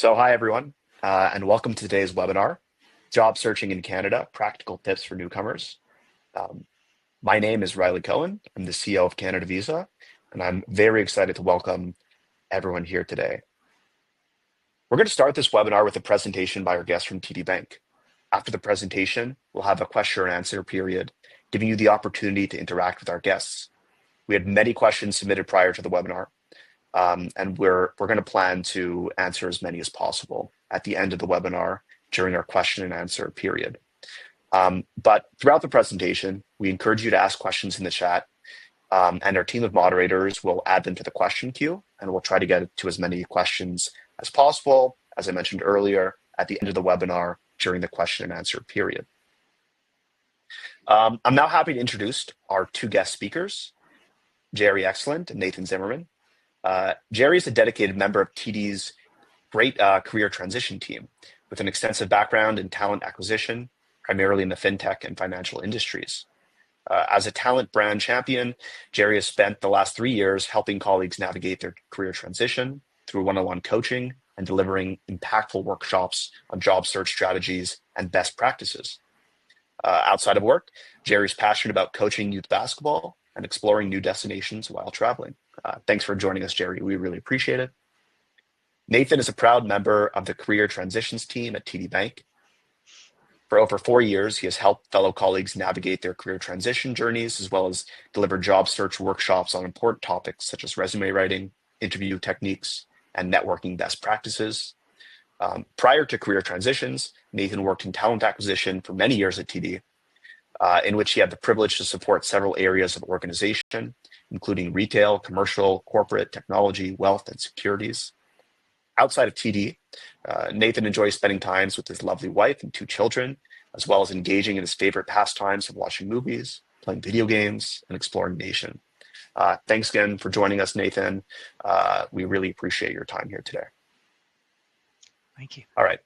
Hi everyone, and welcome to today's webinar, Job Searching in Canada, Practical Tips for Newcomers. Um, my name is Riley Cohen. I'm the CEO of CanadaVisa, and I'm very excited to welcome everyone here today. We're going to start this webinar with a presentation by our guest from TD Bank. After the presentation, we'll have a question and answer period, giving you the opportunity to interact with our guests. We had many questions submitted prior to the webinar, and we're going to plan to answer as many as possible at the end of the webinar during our question and answer period. But throughout the presentation, we encourage you to ask questions in the chat, and our team of moderators will add them to the question queue, and we'll try to get to as many questions as possible, as I mentioned earlier, at the end of the webinar during the question and answer period. I'm now happy to introduce our two guest speakers, Jerry Excellent and Nathan Zimmerman. Jerry is a dedicated member of TD's great career transition team with an extensive background in talent acquisition, primarily in the fintech and financial industries. As a talent brand champion, Jerry has spent the last 3 years helping colleagues navigate their career transition through one-on-one coaching and delivering impactful workshops on job search strategies and best practices. Outside of work, Jerry's passionate about coaching youth basketball and exploring new destinations while traveling. Thanks for joining us, Jerry. We really appreciate it. Nathan is a proud member of the career transitions team at TD Bank. For over 4 years, he has helped fellow colleagues navigate their career transition journeys, as well as deliver job search workshops on important topics such as resume writing, interview techniques, and networking best practices. Prior to career transitions, Nathan worked in talent acquisition for many years at TD, in which he had the privilege to support several areas of organization, including retail, commercial, corporate, technology, wealth, and securities. Outside of TD, Nathan enjoys spending times with his lovely wife and 2 children, as well as engaging in his favorite pastimes of watching movies, playing video games, and exploring nation. Thanks again for joining us, Nathan. We really appreciate your time here today. Thank you. All right.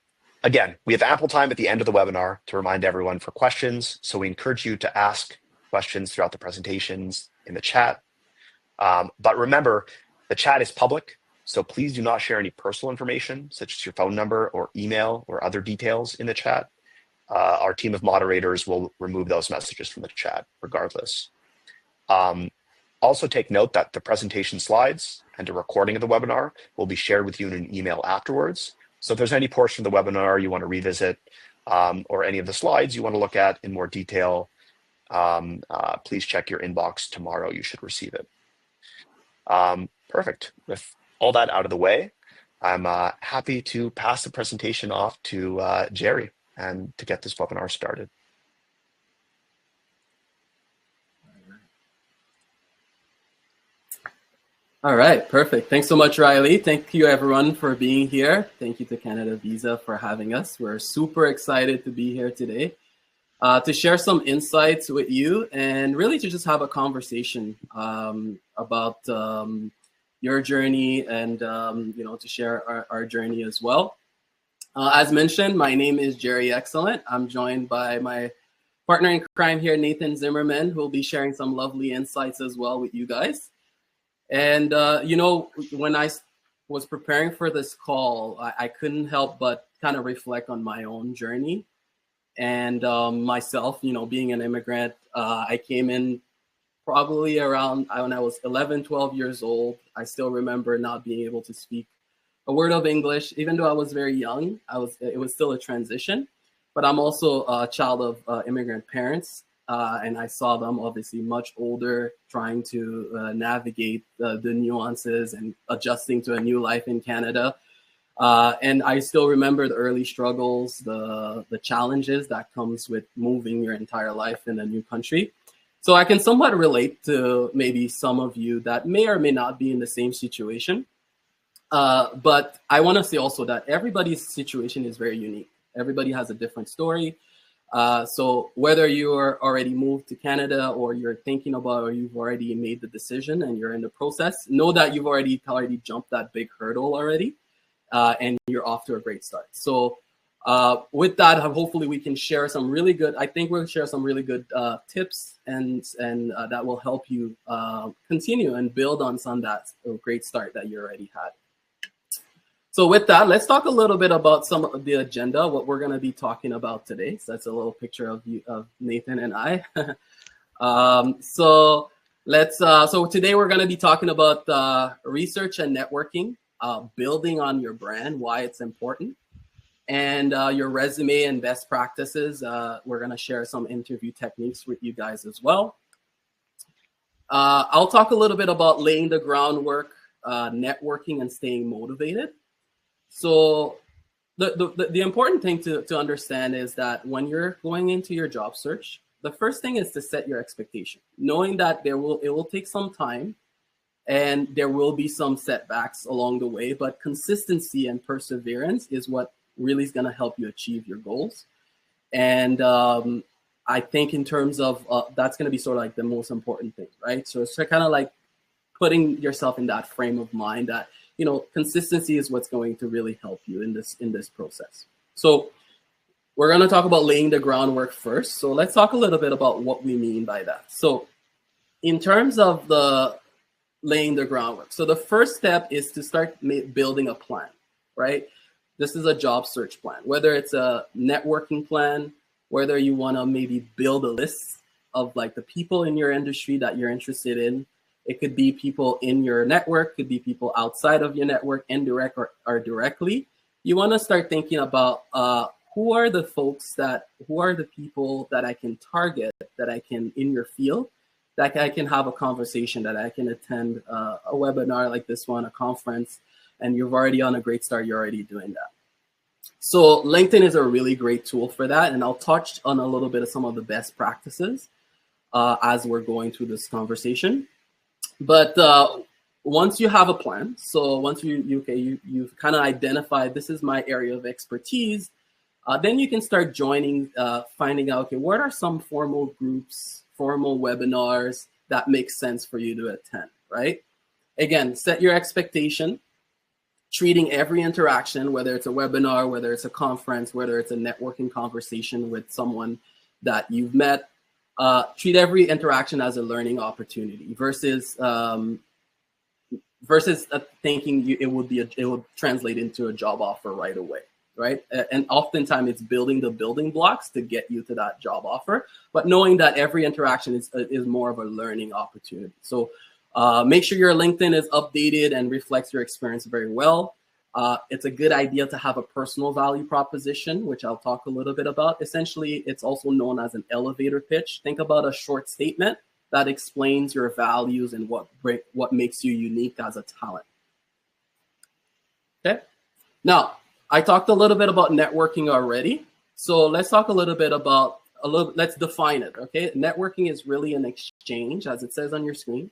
Again, we have ample time at the end of the webinar to remind everyone for questions, so we encourage you to ask questions throughout the presentations in the chat. But remember, the chat is public, so please do not share any personal information, such as your phone number or email or other details in the chat. Our team of moderators will remove those messages from the chat regardless. Also take note that the presentation slides and a recording of the webinar will be shared with you in an email afterwards. So if there's any portion of the webinar you want to revisit, or any of the slides you want to look at in more detail, please check your inbox tomorrow. You should receive it. Perfect. With all that out of the way, I'm happy to pass the presentation off to Jerry and to get this webinar started. All right, perfect. Thanks so much, Riley. Thank you, everyone, for being here. Thank you to CanadaVisa for having us. We're super excited to be here today to share some insights with you and really to just have a conversation about your journey and to share our journey as well. As mentioned, my name is Jerry Excellent. I'm joined by my partner in crime here, Nathan Zimmerman, who will be sharing some lovely insights as well with you guys. And, when I was preparing for this call, I couldn't help but kind of reflect on my own journey and myself, being an immigrant. I came in probably around when I was 11, 12 years old. I still remember not being able to speak a word of English, even though I was very young. It was still a transition, but I'm also a child of immigrant parents. And I saw them obviously much older, trying to navigate the nuances and adjusting to a new life in Canada. And I still remember the early struggles, the challenges that comes with moving your entire life in a new country. So I can somewhat relate to maybe some of you that may or may not be in the same situation. But I want to say also that everybody's situation is very unique. Everybody has a different story. So whether you're already moved to Canada or you're thinking about or you've already made the decision and you're in the process, know that you've already jumped that big hurdle already, and you're off to a great start. So with that, hopefully we can share some really good, I think we'll share some really good tips and that will help you continue and build on some of that great start that you already had. So with that, let's talk a little bit about some of the agenda, what we're going to be talking about today. So that's a little picture of you, of Nathan and I. So today we're going to be talking about research and networking, building on your brand, why it's important, and your resume and best practices. We're going to share some interview techniques with you guys as well. I'll talk a little bit about laying the groundwork, networking, and staying motivated. So the important thing to understand is that when you're going into your job search, the first thing is to set your expectation, knowing that it will take some time and there will be some setbacks along the way, but consistency and perseverance is what really is going to help you achieve your goals. And I think in terms of that's going to be sort of like the most important thing, right? So it's kind of like putting yourself in that frame of mind that, you know, consistency is what's going to really help you in this process. So we're going to talk about laying the groundwork first. So let's talk a little bit about what we mean by that. So in terms of the laying the groundwork, so the first step is to start building a plan, right? This is a job search plan, whether it's a networking plan, whether you want to maybe build a list of like the people in your industry that you're interested in. It could be people in your network, could be people outside of your network, indirect or directly. You want to start thinking about who are the people that I can target, that I can in your field, that I can have a conversation, that I can attend a webinar like this one, a conference, and you're already on a great start. You're already doing that. So LinkedIn is a really great tool for that, and I'll touch on a little bit of some of the best practices as we're going through this conversation. But once you have a plan, so once you've kind of identified this is my area of expertise, then you can start joining, finding out, okay, what are some formal groups, formal webinars that make sense for you to attend, right? Again, set your expectation, treating every interaction, whether it's a webinar, whether it's a conference, whether it's a networking conversation with someone that you've met, treat every interaction as a learning opportunity versus thinking it will translate into a job offer right away, right? And oftentimes it's building the building blocks to get you to that job offer, but knowing that every interaction is more of a learning opportunity. So make sure your LinkedIn is updated and reflects your experience very well. It's a good idea to have a personal value proposition, which I'll talk a little bit about. Essentially, it's also known as an elevator pitch. Think about a short statement that explains your values and what makes you unique as a talent. Okay. Now, I talked a little bit about networking already. So let's talk a little bit about, let's define it, okay? Networking is really an exchange, as it says on your screen,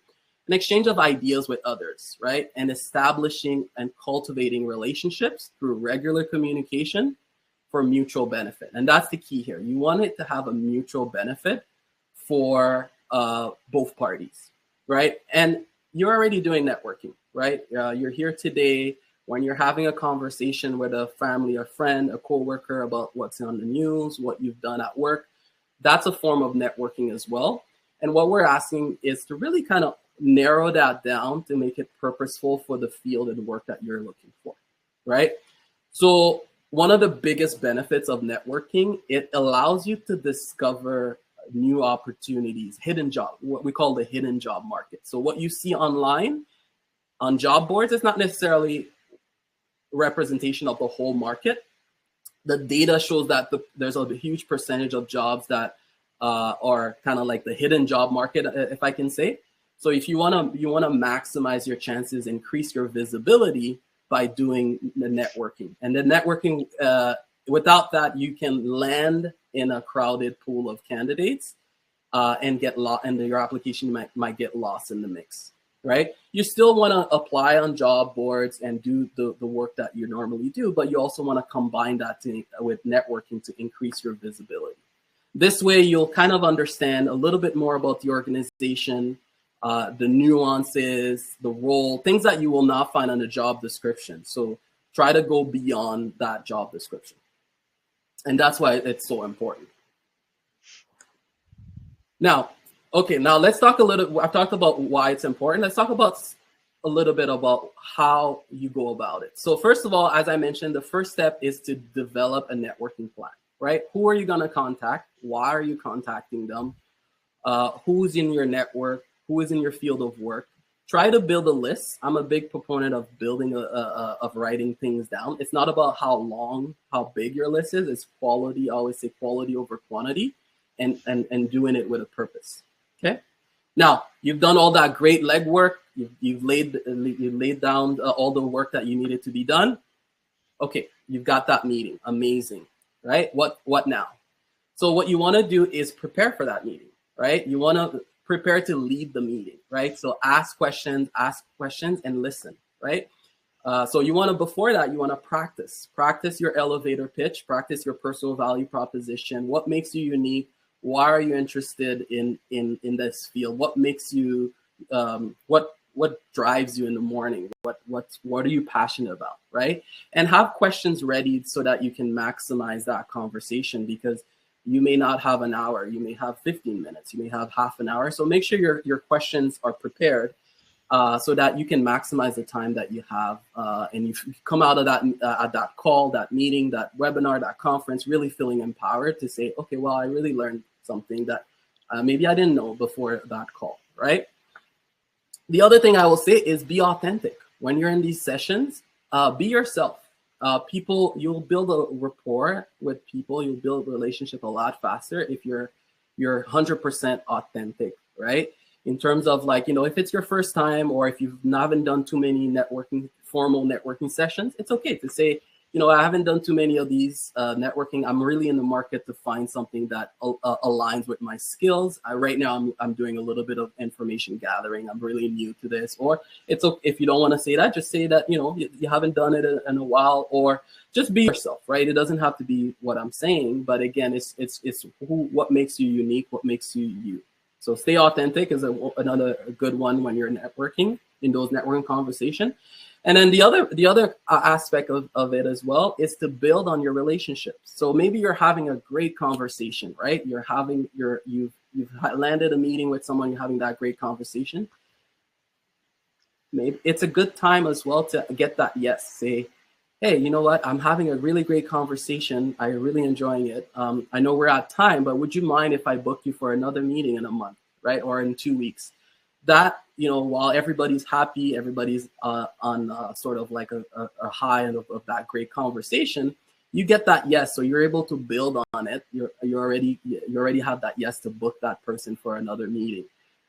an exchange of ideas with others, right? And establishing and cultivating relationships through regular communication for mutual benefit. And that's the key here. You want it to have a mutual benefit for both parties, right? And you're already doing networking, right? You're here today when you're having a conversation with a family, a friend, a coworker about what's on the news, what you've done at work. That's a form of networking as well. And what we're asking is to really kind of narrow that down to make it purposeful for the field and work that you're looking for, right? So one of the biggest benefits of networking, it allows you to discover new opportunities, hidden job, what we call the hidden job market. So what you see online on job boards is not necessarily representation of the whole market. The data shows that there's a huge percentage of jobs that are kind of like the hidden job market, if I can say. So if you wanna maximize your chances, increase your visibility by doing the networking. And the networking, without that, you can land in a crowded pool of candidates and get lost, and your application might get lost in the mix, right? You still want to apply on job boards and do the work that you normally do, but you also want to combine that with networking to increase your visibility. This way, you'll kind of understand a little bit more about the organization, the nuances, the role, things that you will not find on the job description. So try to go beyond that job description. And that's why it's so important. Now, okay, now let's talk a little, I've talked about why it's important. Let's talk about a little bit about how you go about it. So first of all, as I mentioned, the first step is to develop a networking plan, right? Who are you going to contact? Why are you contacting them? Who's in your network? Who is in your field of work? Try to build a list. I'm a big proponent of building of writing things down. It's not about how long, how big your list is. It's quality. I always say quality over quantity, and doing it with a purpose. Okay. Now you've done all that great legwork. You've laid down all the work that you needed to be done. Okay, you've got that meeting. Amazing, right? What now? So what you want to do is prepare for that meeting, right? You want to prepare to lead the meeting, right? So ask questions, and listen, right? So you want to, before that, you want to practice your elevator pitch, practice your personal value proposition. What makes you unique? Why are you interested in this field? What makes you, what drives you in the morning? What are you passionate about, right? And have questions ready so that you can maximize that conversation, because you may not have an hour, you may have 15 minutes, you may have half an hour. So make sure your questions are prepared so that you can maximize the time that you have, and you come out of that at that call, that meeting, that webinar, that conference, really feeling empowered to say, okay, well, I really learned something that maybe I didn't know before that call, right? The other thing I will say is be authentic. When you're in these sessions, be yourself. You'll build a rapport with people. You'll build a relationship a lot faster if you're 100% authentic, right? In terms of, like, if it's your first time, or if you haven't done too many formal networking sessions, it's okay to say, I haven't done too many of these networking. I'm really in the market to find something that aligns with my skills. Right now, I'm doing a little bit of information gathering. I'm really new to this. Or it's okay if you don't want to say that. Just say that you haven't done it in a while, or just be yourself, right? It doesn't have to be what I'm saying, but again, it's what makes you unique, what makes you you. So stay authentic is another good one when you're networking, in those networking conversations. And then the other aspect of it as well is to build on your relationships. So maybe you're having a great conversation, right? You've landed a meeting with someone, you're having that great conversation. Maybe it's a good time as well to get that yes. Say, hey, you know what? I'm having a really great conversation. I'm really enjoying it. I know we're at time, but would you mind if I book you for another meeting in a month, right? Or in 2 weeks? That, while everybody's happy, everybody's on sort of like a high of that great conversation, you get that yes, so you're able to build on it. You already have that yes to book that person for another meeting,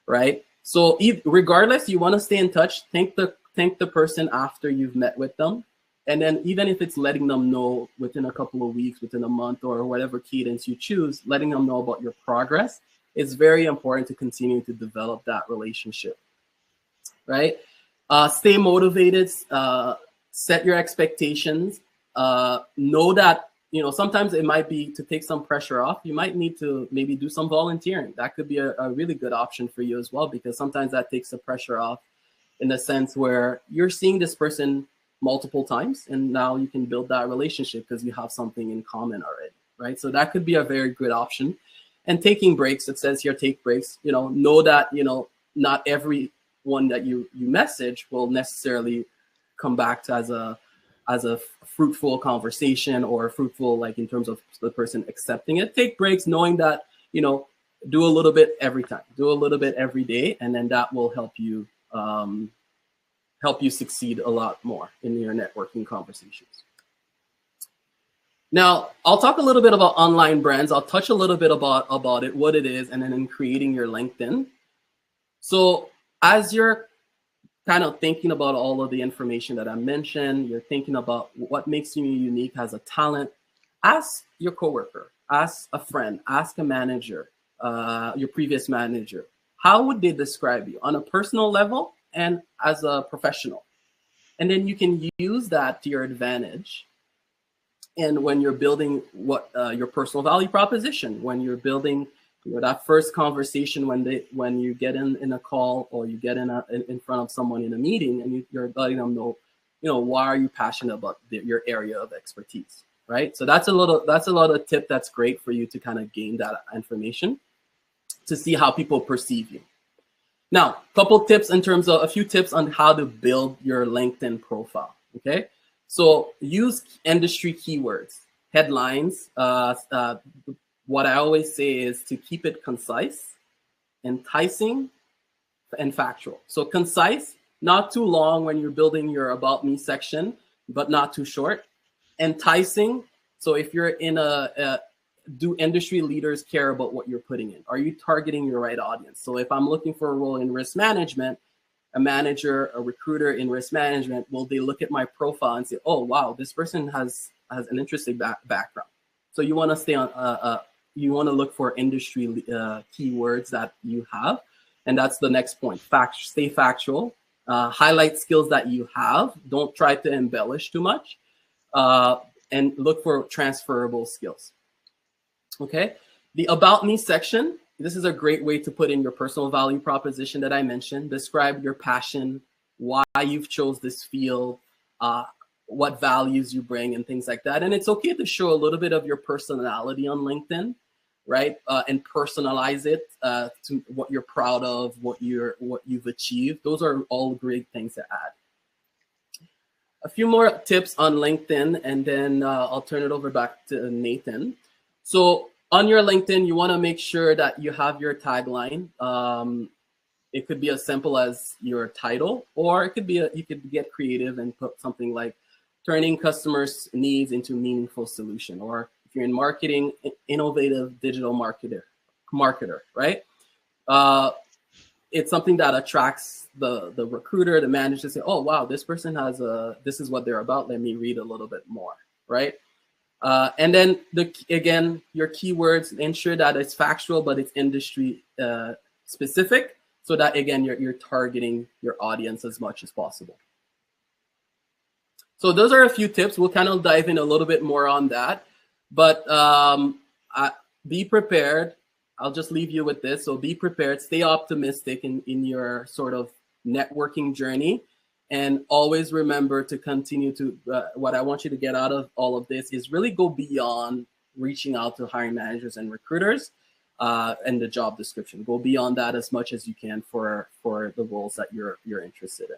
right? So regardless, you want to stay in touch. Thank the person after you've met with them, and then even if it's letting them know within a couple of weeks, within a month, or whatever cadence you choose, letting them know about your progress. It's very important to continue to develop that relationship, right? Stay motivated, set your expectations, know that, sometimes it might be to take some pressure off. You might need to maybe do some volunteering. That could be a really good option for you as well, because sometimes that takes the pressure off, in the sense where you're seeing this person multiple times, and now you can build that relationship because you have something in common already, right? So that could be a very good option. And taking breaks, it says here, take breaks, know that, not everyone that you message will necessarily come back to as a fruitful conversation, or fruitful, like in terms of the person accepting it. Take breaks, knowing that, do a little bit every time, do a little bit every day, and then that will help you succeed a lot more in your networking conversations. Now, I'll talk a little bit about online brands. I'll touch a little bit about it, what it is, and then in creating your LinkedIn. So as you're kind of thinking about all of the information that I mentioned, you're thinking about what makes you unique as a talent, ask your coworker, ask a friend, ask a manager, your previous manager. How would they describe you on a personal level and as a professional? And then you can use that to your advantage. And when you're building your personal value proposition, when you're building that first conversation, when you get in a call, or you get in front of someone in a meeting, and you're letting them know, why are you passionate about your area of expertise, right? So that's a little tip that's great for you to kind of gain that information, to see how people perceive you. Now, a few tips on how to build your LinkedIn profile. Okay, so use industry keywords, headlines. What I always say is to keep it concise, enticing, and factual. So concise, not too long when you're building your About Me section, but not too short. Enticing. So if you're in do industry leaders care about what you're putting in? Are you targeting your right audience? So if I'm looking for a role in risk management, a manager, a recruiter in risk management, will they look at my profile and say, oh, wow, this person has an interesting background. So you want to stay on, you want to look for industry keywords that you have. And that's the next point. Stay factual, highlight skills that you have. Don't try to embellish too much, and look for transferable skills. Okay, the About Me section. This is a great way to put in your personal value proposition that I mentioned. Describe your passion, why you've chose this field, what values you bring, and things like that. And it's okay to show a little bit of your personality on LinkedIn, right? And personalize it to what you're proud of, what you've achieved. Those are all great things to add. A few more tips on LinkedIn, and then I'll turn it over back to Nathan. So on your LinkedIn, you want to make sure that you have your tagline. It could be as simple as your title, or it could be you could get creative and put something like turning customers' needs into meaningful solution, or if you're in marketing, innovative digital marketer, right? It's something that attracts the recruiter, the manager, to say, oh, wow, this person has this is what they're about. Let me read a little bit more, right? And then again, your keywords, ensure that it's factual, but it's industry specific, so that again, you're targeting your audience as much as possible. So those are a few tips. We'll kind of dive in a little bit more on that, but be prepared. I'll just leave you with this. So be prepared, stay optimistic in your sort of networking journey. And always remember to continue to, what I want you to get out of all of this is really go beyond reaching out to hiring managers and recruiters and the job description. Go beyond that as much as you can for the roles that you're interested in.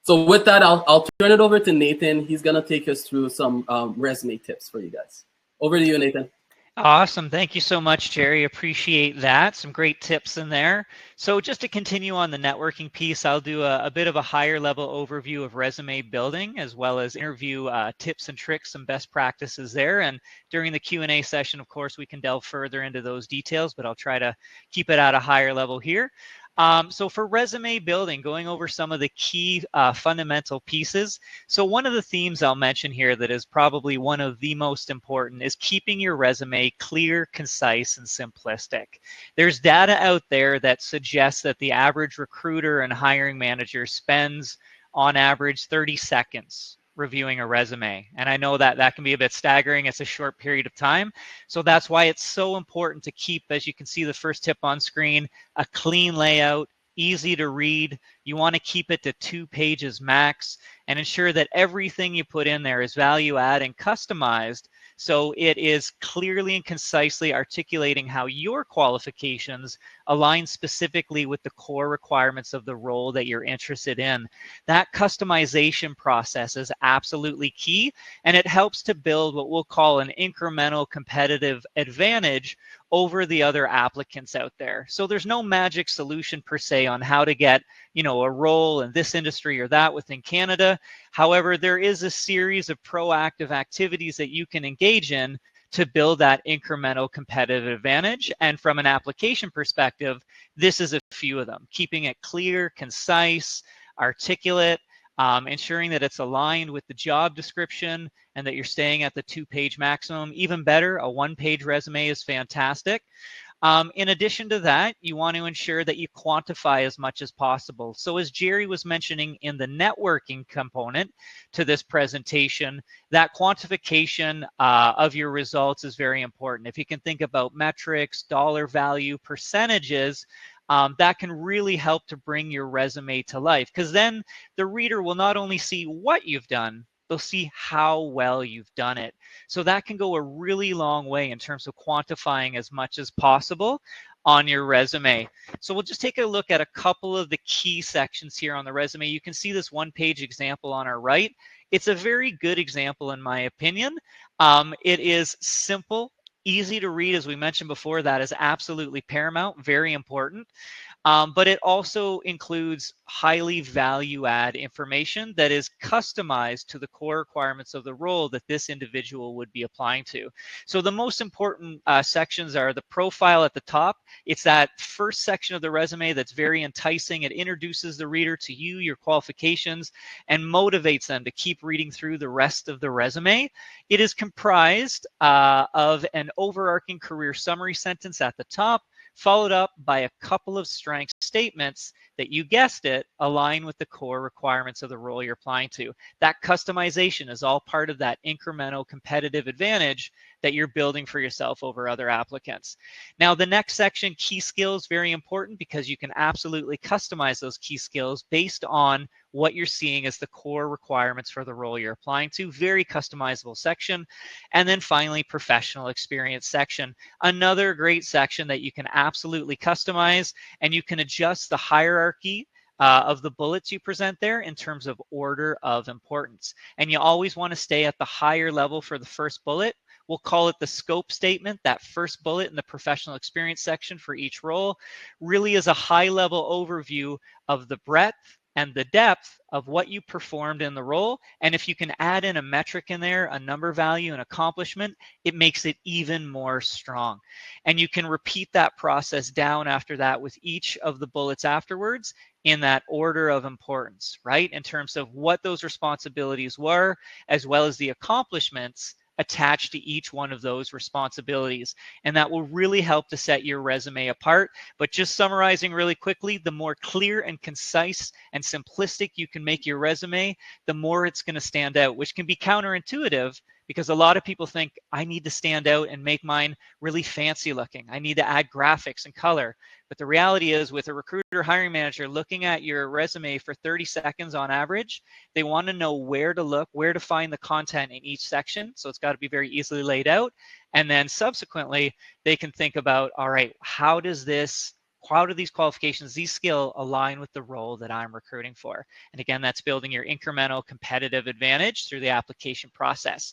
So with that, I'll turn it over to Nathan. He's going to take us through some resume tips for you guys. Over to you, Nathan. Awesome. Thank you so much, Jerry. Appreciate that. Some great tips in there. So just to continue on the networking piece, I'll do a bit of a higher level overview of resume building, as well as interview tips and tricks, some best practices there. And during the Q&A session, of course, we can delve further into those details, but I'll try to keep it at a higher level here. So for resume building, going over some of the key fundamental pieces. So one of the themes I'll mention here that is probably one of the most important is keeping your resume clear, concise, and simplistic. There's data out there that suggests that the average recruiter and hiring manager spends on average 30 seconds reviewing a resume. And I know that that can be a bit staggering. It's a short period of time. So that's why it's so important to keep, as you can see the first tip on screen, a clean layout, easy to read. You want to keep it to 2 pages max and ensure that everything you put in there is value add and customized. So it is clearly and concisely articulating how your qualifications align specifically with the core requirements of the role that you're interested in. That customization process is absolutely key, and it helps to build what we'll call an incremental competitive advantage over the other applicants out there. So there's no magic solution per se on how to get, a role in this industry or that within Canada. However, there is a series of proactive activities that you can engage in to build that incremental competitive advantage. And from an application perspective, this is a few of them. Keeping it clear, concise, articulate, ensuring that it's aligned with the job description and that you're staying at the 2-page maximum. Even better, a 1-page resume is fantastic. In addition to that, you want to ensure that you quantify as much as possible. So as Jerry was mentioning in the networking component to this presentation, that quantification of your results is very important. If you can think about metrics, dollar value, percentages, that can really help to bring your resume to life, because then the reader will not only see what you've done, they'll see how well you've done it. So that can go a really long way in terms of quantifying as much as possible. on your resume. So we'll just take a look at a couple of the key sections here on the resume. You can see this one-page example on our right. It's a very good example in my opinion. It is simple, easy to read, as we mentioned before. That is absolutely paramount, very important. But it also includes highly value-add information that is customized to the core requirements of the role that this individual would be applying to. So the most important sections are the profile at the top. It's that first section of the resume that's very enticing. It introduces the reader to you, your qualifications, and motivates them to keep reading through the rest of the resume. It is comprised of an overarching career summary sentence at the top, followed up by a couple of strength statements that, you guessed it, align with the core requirements of the role you're applying to. That customization is all part of that incremental competitive advantage that you're building for yourself over other applicants. Now, the next section, key skills, very important because you can absolutely customize those key skills based on what you're seeing as the core requirements for the role you're applying to. Very customizable section. And then finally, professional experience section. Another great section that you can absolutely customize, and you can adjust the hierarchy of the bullets you present there in terms of order of importance. And you always want to stay at the higher level for the first bullet. We'll call it the scope statement. That first bullet in the professional experience section for each role really is a high-level overview of the breadth and the depth of what you performed in the role. And if you can add in a metric in there, a number value, an accomplishment, it makes it even more strong. And you can repeat that process down after that with each of the bullets afterwards in that order of importance, right? In terms of what those responsibilities were, as well as the accomplishments attached to each one of those responsibilities. And that will really help to set your resume apart. But just summarizing really quickly, the more clear and concise and simplistic you can make your resume, the more it's going to stand out, which can be counterintuitive because a lot of people think, I need to stand out and make mine really fancy looking. I need to add graphics and color. But the reality is, with a recruiter hiring manager looking at your resume for 30 seconds on average, they want to know where to look, where to find the content in each section. So it's got to be very easily laid out. And then subsequently, they can think about, all right, how do these qualifications, these skills align with the role that I'm recruiting for? And again, that's building your incremental competitive advantage through the application process.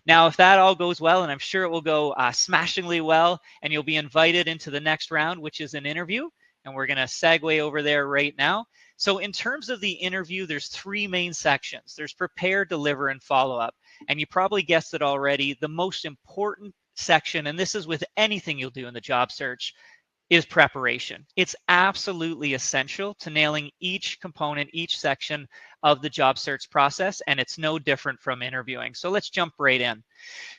Now, if that all goes well, and I'm sure it will go smashingly well, and you'll be invited into the next round, which is an interview. And we're going to segue over there right now. So in terms of the interview, there's three main sections. There's prepare, deliver, and follow up. And you probably guessed it already. The most important section, and this is with anything you'll do in the job search, is preparation. It's absolutely essential to nailing each component, each section of the job search process, and it's no different from interviewing. So let's jump right in.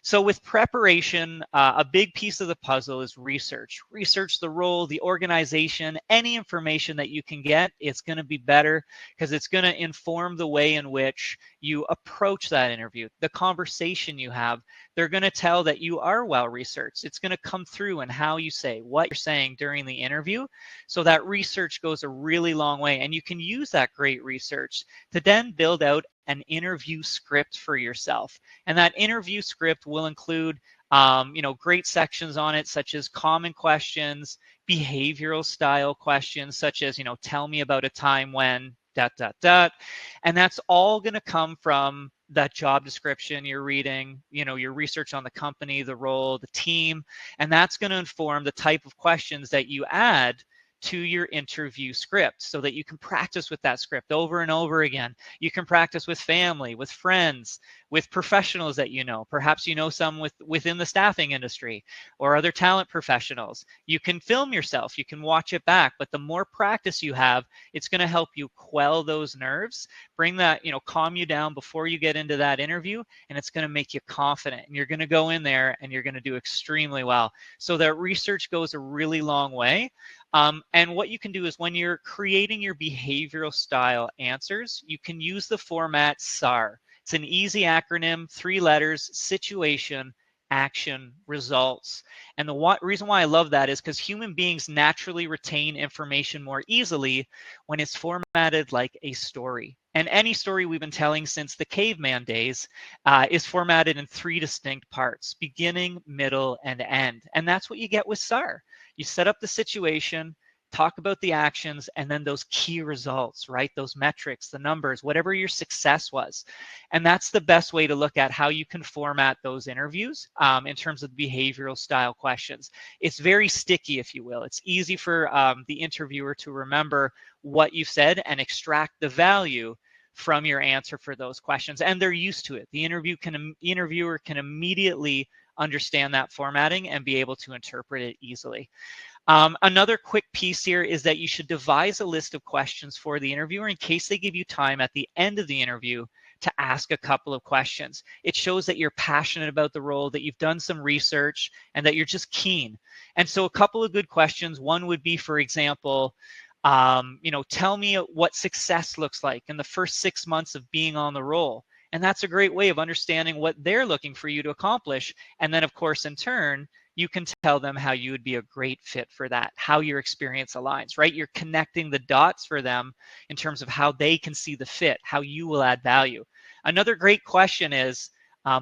So with preparation, a big piece of the puzzle is research. Research the role, the organization, any information that you can get. It's going to be better because it's going to inform the way in which you approach that interview, the conversation you have. They're going to tell that you are well researched. It's going to come through in how you say, what you're saying during the interview. So that research goes a really long way, and you can use that great research to then build out an interview script for yourself. And that interview script will include great sections on it, such as common questions, behavioral style questions, such as, tell me about a time when, ... And that's all going to come from that job description you're reading, your research on the company, the role, the team, and that's going to inform the type of questions that you add to your interview script so that you can practice with that script over and over again. You can practice with family, with friends, with professionals that you know. Perhaps you know some within the staffing industry or other talent professionals. You can film yourself, you can watch it back, but the more practice you have, it's going to help you quell those nerves, bring that, calm you down before you get into that interview, and it's going to make you confident. And you're going to go in there and you're going to do extremely well. So that research goes a really long way. And what you can do is when you're creating your behavioral style answers, you can use the format SAR. It's an easy acronym, 3 letters: situation, action, results. And the reason why I love that is because human beings naturally retain information more easily when it's formatted like a story. And any story we've been telling since the caveman days is formatted in 3 distinct parts: beginning, middle, and end. And that's what you get with SAR. You set up the situation, talk about the actions, and then those key results, right? Those metrics, the numbers, whatever your success was. And that's the best way to look at how you can format those interviews in terms of behavioral style questions. It's very sticky, if you will. It's easy for the interviewer to remember what you've said and extract the value from your answer for those questions. And they're used to it. The interviewer can immediately understand that formatting and be able to interpret it easily. Another quick piece here is that you should devise a list of questions for the interviewer in case they give you time at the end of the interview to ask a couple of questions. It shows that you're passionate about the role, that you've done some research, and that you're just keen. And so a couple of good questions. One would be, for example, tell me what success looks like in the first 6 months of being on the role. And that's a great way of understanding what they're looking for you to accomplish. And then, of course, in turn, you can tell them how you would be a great fit for that, how your experience aligns, right? You're connecting the dots for them in terms of how they can see the fit, how you will add value. Another great question is,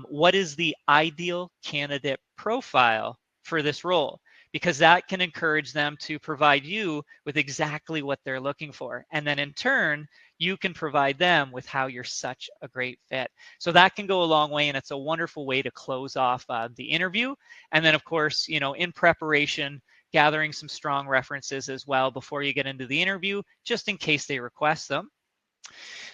what is the ideal candidate profile for this role? Because that can encourage them to provide you with exactly what they're looking for. And then in turn, you can provide them with how you're such a great fit. So that can go a long way, and it's a wonderful way to close off the interview. And then, of course, in preparation, gathering some strong references as well before you get into the interview, just in case they request them.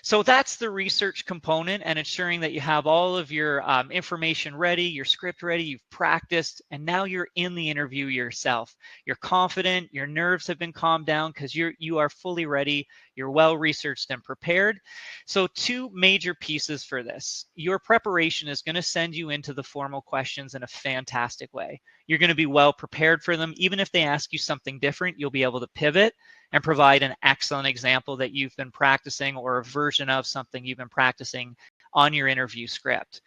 So that's the research component, and ensuring that you have all of your information ready, your script ready, you've practiced, and now you're in the interview yourself. You're confident, your nerves have been calmed down because you are fully ready, you're well researched and prepared. So 2 major pieces for this. Your preparation is going to send you into the formal questions in a fantastic way. You're going to be well prepared for them. Even if they ask you something different, you'll be able to pivot and provide an excellent example that you've been practicing, or a version of something you've been practicing on your interview script.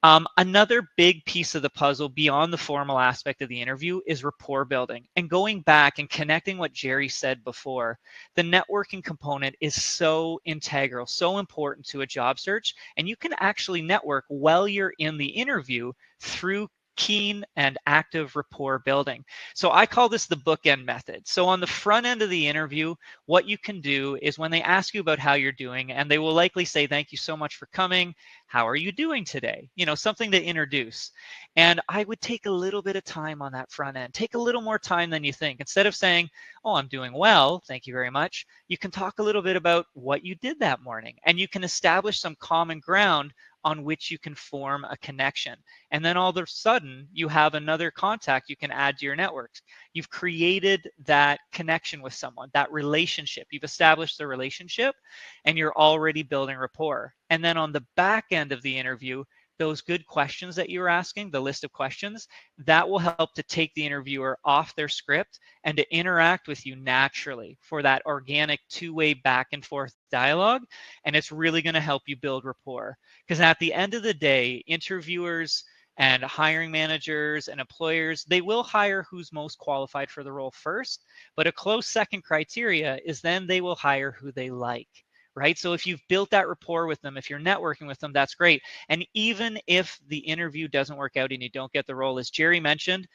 Another big piece of the puzzle beyond the formal aspect of the interview is rapport building. And going back and connecting what Jerry said before, the networking component is so integral, so important to a job search. And you can actually network while you're in the interview through keen and active rapport building. So I call this the bookend method. So on the front end of the interview, what you can do is when they ask you about how you're doing, and they will likely say, "Thank you so much for coming. How are you doing today?" Something to introduce. And I would take a little bit of time on that front end. Take a little more time than you think. Instead of saying, "Oh, I'm doing well, thank you very much," you can talk a little bit about what you did that morning, and you can establish some common ground on which you can form a connection. And then all of a sudden, you have another contact you can add to your network. You've created that connection with someone, that relationship. You've established the relationship, and you're already building rapport. And then on the back end of the interview, those good questions that you were asking, the list of questions, that will help to take the interviewer off their script and to interact with you naturally for that organic 2-way back and forth dialogue. And it's really going to help you build rapport. Because at the end of the day, interviewers and hiring managers and employers, they will hire who's most qualified for the role first. But a close second criteria is then they will hire who they like. Right? So if you've built that rapport with them, if you're networking with them, that's great. And even if the interview doesn't work out and you don't get the role, as Jerry mentioned,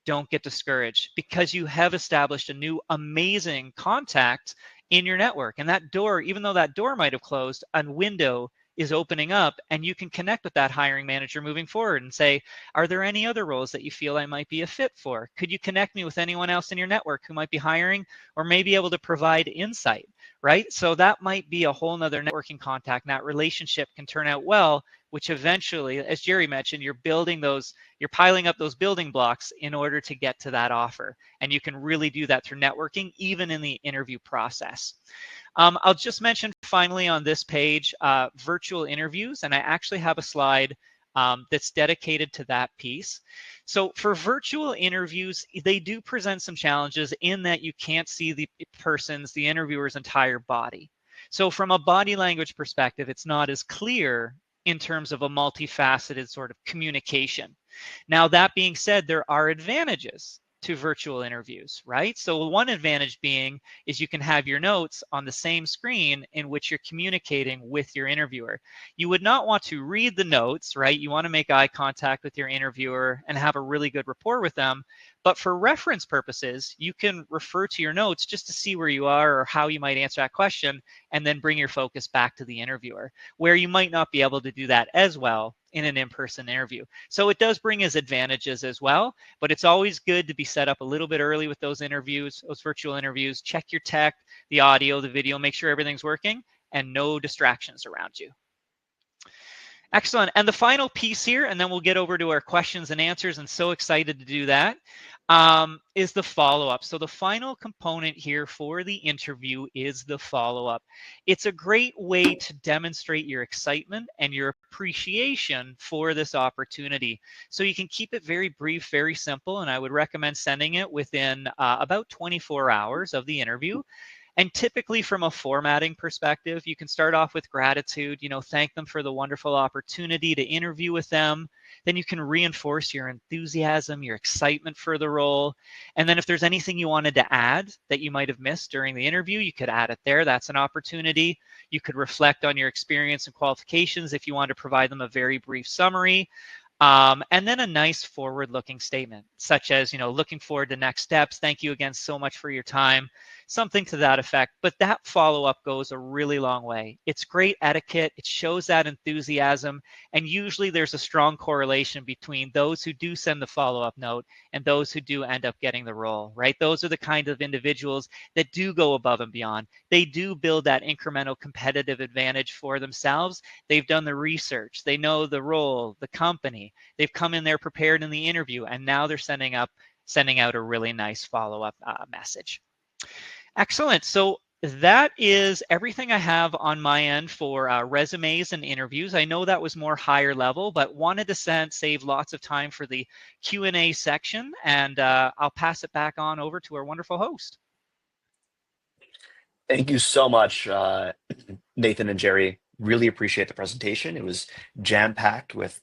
don't get discouraged, because you have established a new amazing contact in your network. And that door, even though that door might have closed, a window is opening up, and you can connect with that hiring manager moving forward and say, "Are there any other roles that you feel I might be a fit for? Could you connect me with anyone else in your network who might be hiring or may be able to provide insight?" Right? So that might be a whole nother networking contact. And that relationship can turn out well, which eventually, as Jerry mentioned, you're piling up those building blocks in order to get to that offer. And you can really do that through networking, even in the interview process. I'll just mention finally on this page, virtual interviews, and I actually have a slide that's dedicated to that piece. So for virtual interviews, they do present some challenges in that you can't see the interviewer's entire body. So from a body language perspective, it's not as clear in terms of a multifaceted sort of communication. Now, that being said, there are advantages to virtual interviews, right? So one advantage being is you can have your notes on the same screen in which you're communicating with your interviewer. You would not want to read the notes, right? You want to make eye contact with your interviewer and have a really good rapport with them. But for reference purposes, you can refer to your notes just to see where you are or how you might answer that question, and then bring your focus back to the interviewer, where you might not be able to do that as well in an in-person interview. So it does bring its advantages as well, but it's always good to be set up a little bit early with those interviews, those virtual interviews. Check your tech, the audio, the video, make sure everything's working and no distractions around you. Excellent. And the final piece here, and then we'll get over to our questions and answers, and so excited to do that, is the follow-up. So the final component here for the interview is the follow-up. It's a great way to demonstrate your excitement and your appreciation for this opportunity. So you can keep it very brief, very simple, and I would recommend sending it within about 24 hours of the interview. And typically from a formatting perspective, you can start off with gratitude, thank them for the wonderful opportunity to interview with them. Then you can reinforce your enthusiasm, your excitement for the role. And then if there's anything you wanted to add that you might have missed during the interview, you could add it there. That's an opportunity. You could reflect on your experience and qualifications if you want to provide them a very brief summary. And then a nice forward-looking statement, such as, looking forward to next steps. Thank you again so much for your time. Something to that effect. But that follow-up goes a really long way. It's great etiquette. It shows that enthusiasm. And usually there's a strong correlation between those who do send the follow-up note and those who do end up getting the role, right? Those are the kind of individuals that do go above and beyond. They do build that incremental competitive advantage for themselves. They've done the research. They know the role, the company. They've come in there prepared in the interview, and now they're sending out a really nice follow-up message. Excellent. So that is everything I have on my end for resumes and interviews. I know that was more higher level, but wanted to save lots of time for the Q&A section, and I'll pass it back on over to our wonderful host. Thank you so much, Nathan and Jerry. Really appreciate the presentation. It was jam-packed with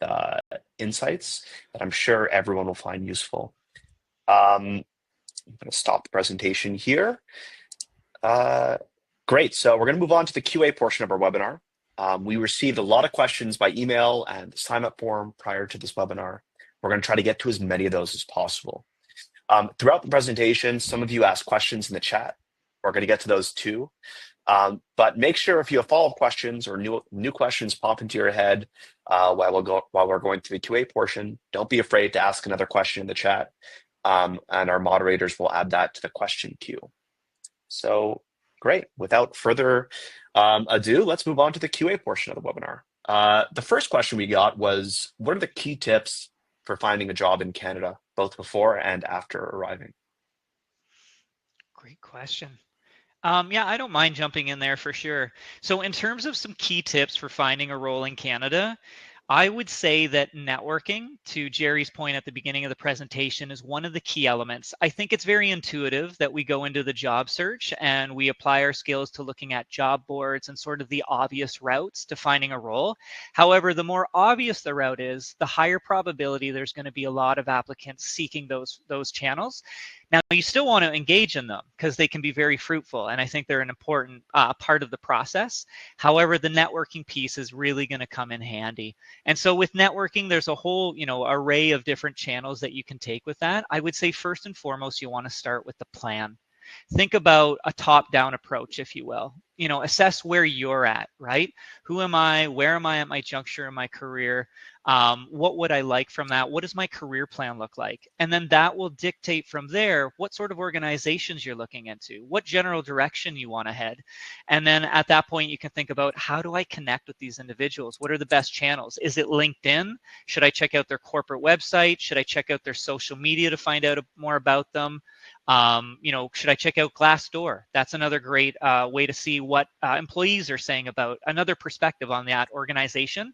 insights that I'm sure everyone will find useful. I'm going to stop the presentation here. Great. So we're going to move on to the QA portion of our webinar. We received a lot of questions by email and the sign-up form prior to this webinar. We're going to try to get to as many of those as possible. Throughout the presentation, some of you asked questions in the chat. We're going to get to those too. But make sure if you have follow-up questions or new questions pop into your head while we're going through the QA portion, don't be afraid to ask another question in the chat, and our moderators will add that to the question queue. So great. Without further ado, let's move on to the QA portion of the webinar. The first question we got was, what are the key tips for finding a job in Canada, both before and after arriving? Great question. Yeah, I don't mind jumping in there for sure. So in terms of some key tips for finding a role in Canada, I would say that networking, to Jerry's point at the beginning of the presentation, is one of the key elements. I think it's very intuitive that we go into the job search and we apply our skills to looking at job boards and sort of the obvious routes to finding a role. However, the more obvious the route is, the higher probability there's going to be a lot of applicants seeking those channels. Now, you still want to engage in them because they can be very fruitful, and I think they're an important part of the process. However, the networking piece is really going to come in handy. And so with networking, there's a whole array of different channels that you can take with that. I would say first and foremost, you want to start with the plan. Think about a top-down approach, if you will. Assess where you're at, right? Who am I? Where am I at my juncture in my career? What would I like from that? What does my career plan look like? And then that will dictate from there what sort of organizations you're looking into, what general direction you want to head. And then at that point, you can think about, how do I connect with these individuals? What are the best channels? Is it LinkedIn? Should I check out their corporate website? Should I check out their social media to find out more about them? Should I check out Glassdoor? That's another great way to see what employees are saying about another perspective on that organization.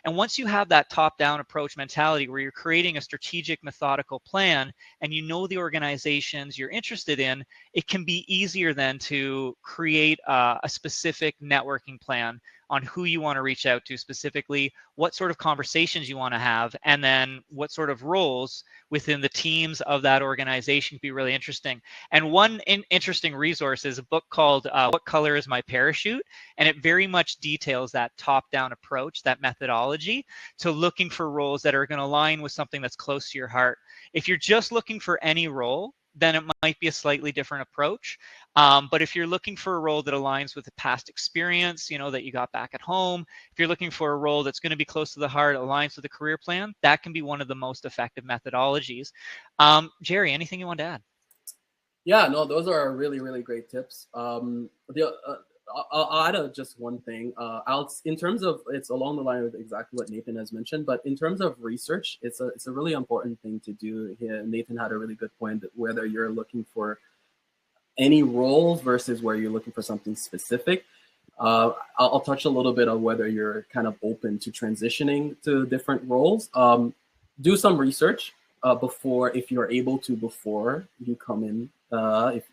And once you have that top-down approach mentality where you're creating a strategic, methodical plan and you know the organizations you're interested in, it can be easier then to create a specific networking plan on who you want to reach out to specifically, what sort of conversations you want to have, and then what sort of roles within the teams of that organization could be really interesting. And one interesting resource is a book called What Color is My Parachute? And it very much details that top-down approach, that methodology, to looking for roles that are going to align with something that's close to your heart. If you're just looking for any role, then it might be a slightly different approach. But if you're looking for a role that aligns with the past experience, that you got back at home, if you're looking for a role that's going to be close to the heart, aligns with the career plan, that can be one of the most effective methodologies. Jerry, anything you want to add? Yeah, no, those are really, really great tips. I'll add just one thing. In terms of, it's along the line of exactly what Nathan has mentioned, but in terms of research, it's a really important thing to do here. Nathan had a really good point that whether you're looking for any roles versus where you're looking for something specific. I'll touch a little bit on whether you're kind of open to transitioning to different roles. Do some research before, if you're able to, before you come in.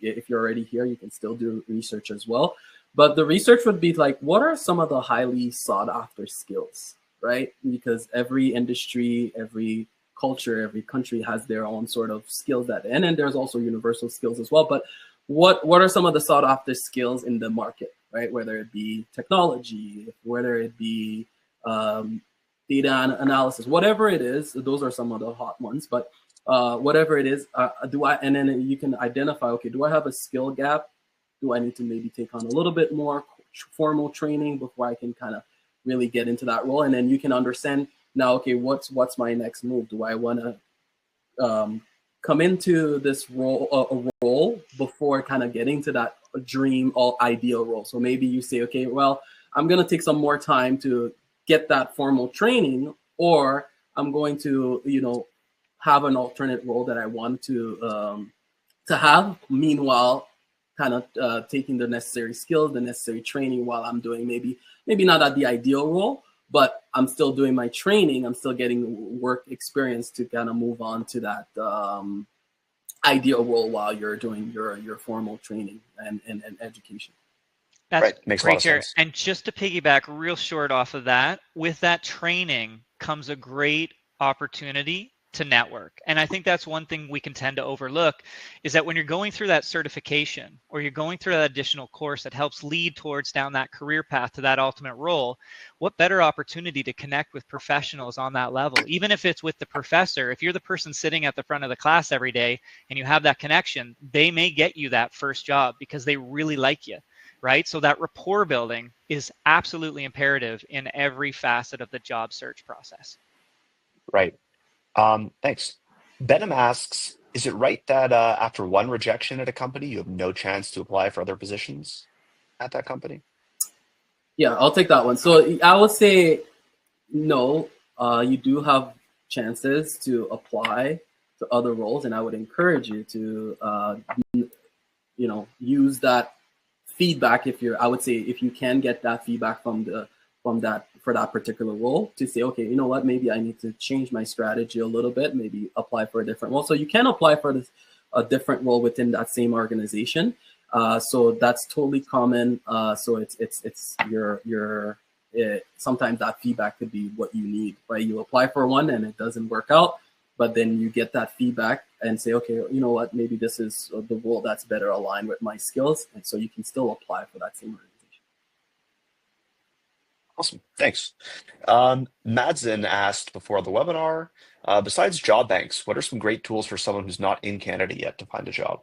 If you're already here, you can still do research as well. But the research would be like, what are some of the highly sought after skills, right? Because every industry, every culture, every country has their own sort of skills and then there's also universal skills as well. But what are some of the sought after skills in the market, right? Whether it be technology, whether it be data analysis, whatever it is, those are some of the hot ones. But whatever it is, and then you can identify, okay, do I have a skill gap? Do I need to maybe take on a little bit more formal training before I can kind of really get into that role? And then you can understand now, okay, what's my next move? Do I want to come into this role, a role before kind of getting to that dream or ideal role? So maybe you say, okay, well, I'm going to take some more time to get that formal training, or I'm going to, have an alternate role that I want to have. Meanwhile, kind of taking the necessary skills, the necessary training while I'm doing maybe not at the ideal role, but I'm still doing my training. I'm still getting work experience to kind of move on to that ideal role while you're doing your formal training and education. That's right. Makes great, a lot of Jerry. sense. And just to piggyback real short off of that, with that training comes a great opportunity to network. And I think that's one thing we can tend to overlook, is that when you're going through that certification or you're going through that additional course that helps lead towards down that career path to that ultimate role, what better opportunity to connect with professionals on that level? Even if it's with the professor, if you're the person sitting at the front of the class every day and you have that connection, they may get you that first job because they really like you. Right? So that rapport building is absolutely imperative in every facet of the job search process. Right. Thanks. Benham asks, is it right that after one rejection at a company, you have no chance to apply for other positions at that company? Yeah, I'll take that one. So I would say no. You do have chances to apply to other roles, and I would encourage you to, use that feedback. I would say if you can get that feedback for that particular role, to say, okay, you know what, maybe I need to change my strategy a little bit, maybe apply for a different role. So you can apply for a different role within that same organization. So that's totally common. So it's sometimes that feedback could be what you need, right? You apply for one and it doesn't work out, but then you get that feedback and say, okay, you know what, maybe this is the role that's better aligned with my skills. And so you can still apply for that same organization. Awesome. Thanks. Madsen asked before the webinar, besides job banks, what are some great tools for someone who's not in Canada yet to find a job?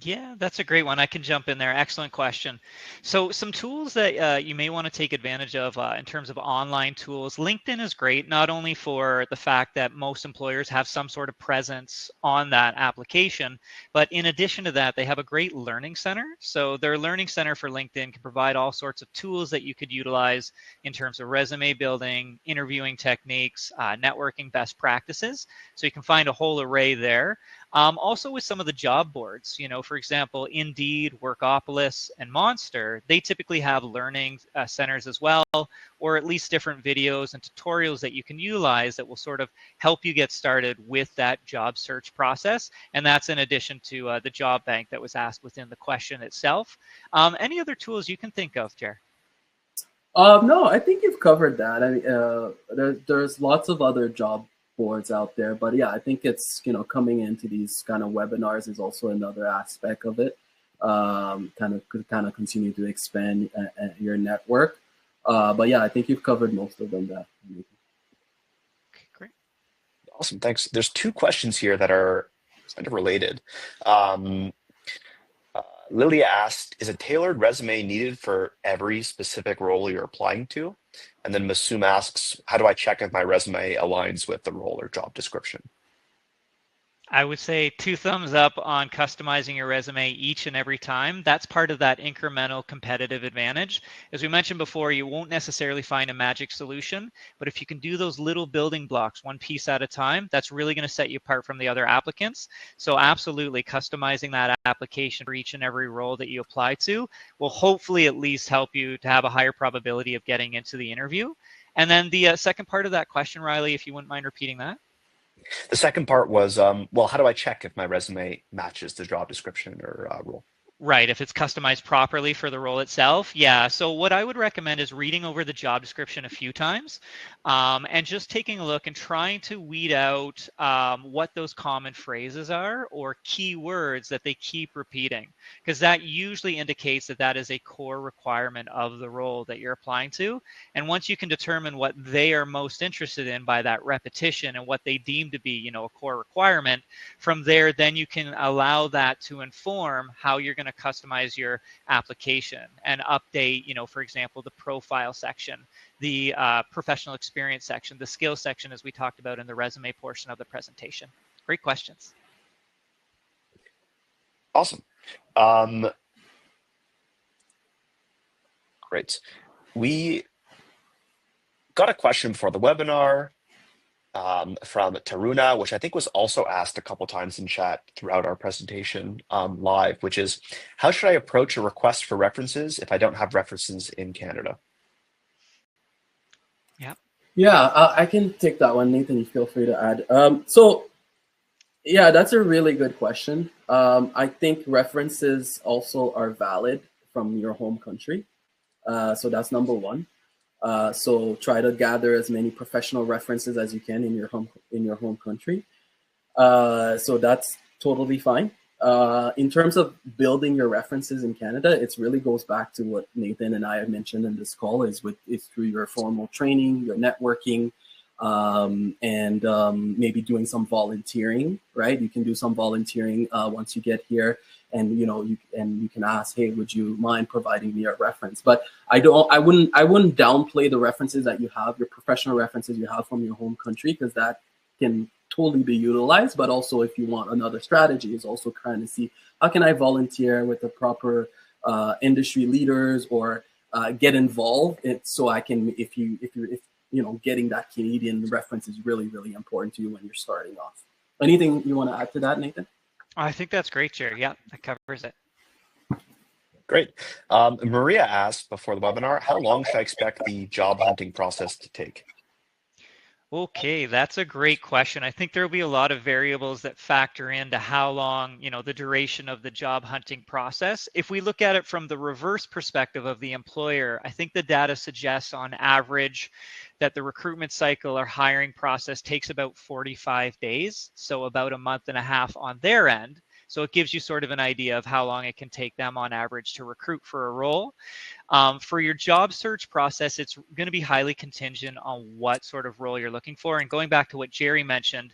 Yeah, that's a great one. I can jump in there. Excellent question. So some tools that you may want to take advantage of in terms of online tools. LinkedIn is great, not only for the fact that most employers have some sort of presence on that application, but in addition to that, they have a great learning center. So their learning center for LinkedIn can provide all sorts of tools that you could utilize in terms of resume building, interviewing techniques, networking best practices. So you can find a whole array there. Also with some of the job boards, for example, Indeed, Workopolis, and Monster, they typically have learning centers as well, or at least different videos and tutorials that you can utilize that will sort of help you get started with that job search process. And that's in addition to the job bank that was asked within the question itself. Any other tools you can think of, Jer? No, I think you've covered that. I mean, there's lots of other job boards out there, but yeah, I think it's, coming into these kind of webinars is also another aspect of it. Kind of continue to expand your network. But yeah, I think you've covered most of them. That. Okay, great. Awesome, thanks. There's two questions here that are kind of related. Lilia asked, is a tailored resume needed for every specific role you're applying to? And then Masum asks, how do I check if my resume aligns with the role or job description? I would say 2 thumbs up on customizing your resume each and every time. That's part of that incremental competitive advantage. As we mentioned before, you won't necessarily find a magic solution, but if you can do those little building blocks, one piece at a time, that's really going to set you apart from the other applicants. So absolutely customizing that application for each and every role that you apply to will hopefully at least help you to have a higher probability of getting into the interview. And then the second part of that question, Riley, if you wouldn't mind repeating that. The second part was, well, how do I check if my resume matches the job description or role? Right, if it's customized properly for the role itself. Yeah, so what I would recommend is reading over the job description a few times and just taking a look and trying to weed out what those common phrases are or keywords that they keep repeating, because that usually indicates that that is a core requirement of the role that you're applying to. And once you can determine what they are most interested in by that repetition and what they deem to be, a core requirement, from there, then you can allow that to inform how you're going to customize your application and update, for example, the profile section, the professional experience section, the skills section, as we talked about in the resume portion of the presentation. Great questions. Awesome. Great. We got a question for the webinar from Taruna, which I think was also asked a couple times in chat throughout our presentation live, which is, how should I approach a request for references if I don't have references in Canada? Yeah, I can take that one, Nathan. You feel free to add. So, yeah, that's a really good question. I think references also are valid from your home country. So that's number one. So try to gather as many professional references as you can in your home country. So that's totally fine. In terms of building your references in Canada, it really goes back to what Nathan and I have mentioned in this call, is through your formal training, your networking, and maybe doing some volunteering, right? You can do some volunteering once you get here, and you can ask, hey, would you mind providing me a reference? But I wouldn't downplay the references that you have, your professional references you have from your home country, because that can totally be utilized. But also, if you want another strategy, is also trying to see, how can I volunteer with the proper industry leaders, or get involved so I can, if getting that Canadian reference is really, really important to you when you're starting off. Anything you want to add to that, Nathan? I think that's great, Jerry. Yeah, that covers it. Great. Maria asked before the webinar, how long should I expect the job hunting process to take? Okay, that's a great question. I think there will be a lot of variables that factor into how long, the duration of the job hunting process. If we look at it from the reverse perspective of the employer, I think the data suggests on average that the recruitment cycle or hiring process takes about 45 days, so about a month and a half on their end. So it gives you sort of an idea of how long it can take them on average to recruit for a role. For your job search process, it's going to be highly contingent on what sort of role you're looking for. And going back to what Jerry mentioned,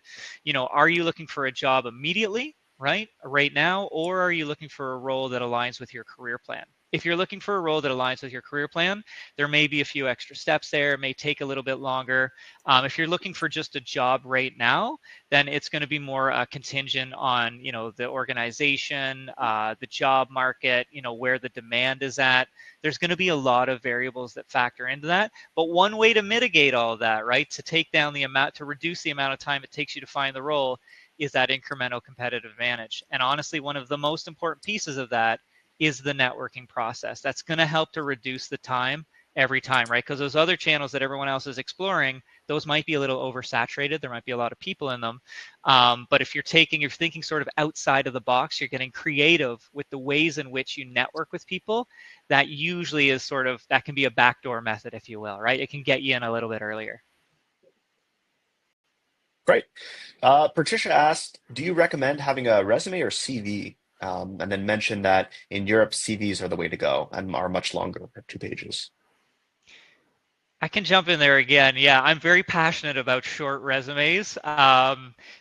are you looking for a job immediately, right now, or are you looking for a role that aligns with your career plan? If you're looking for a role that aligns with your career plan, there may be a few extra steps there. It may take a little bit longer. If you're looking for just a job right now, then it's going to be more contingent on, the organization, the job market, where the demand is at. There's going to be a lot of variables that factor into that. But one way to mitigate all of that, right, to take down the amount, to reduce the amount of time it takes you to find the role, is that incremental competitive advantage. And honestly, one of the most important pieces of that is the networking process. That's going to help to reduce the time every time, right? Because those other channels that everyone else is exploring, those might be a little oversaturated. There might be a lot of people in them. But if you're thinking sort of outside of the box, you're getting creative with the ways in which you network with people. That usually is that can be a backdoor method, if you will, right? It can get you in a little bit earlier. Great. Patricia asked, do you recommend having a resume or CV? And then mentioned that in Europe, CVs are the way to go and are much longer, 2 pages. I can jump in there again. Yeah, I'm very passionate about short resumes.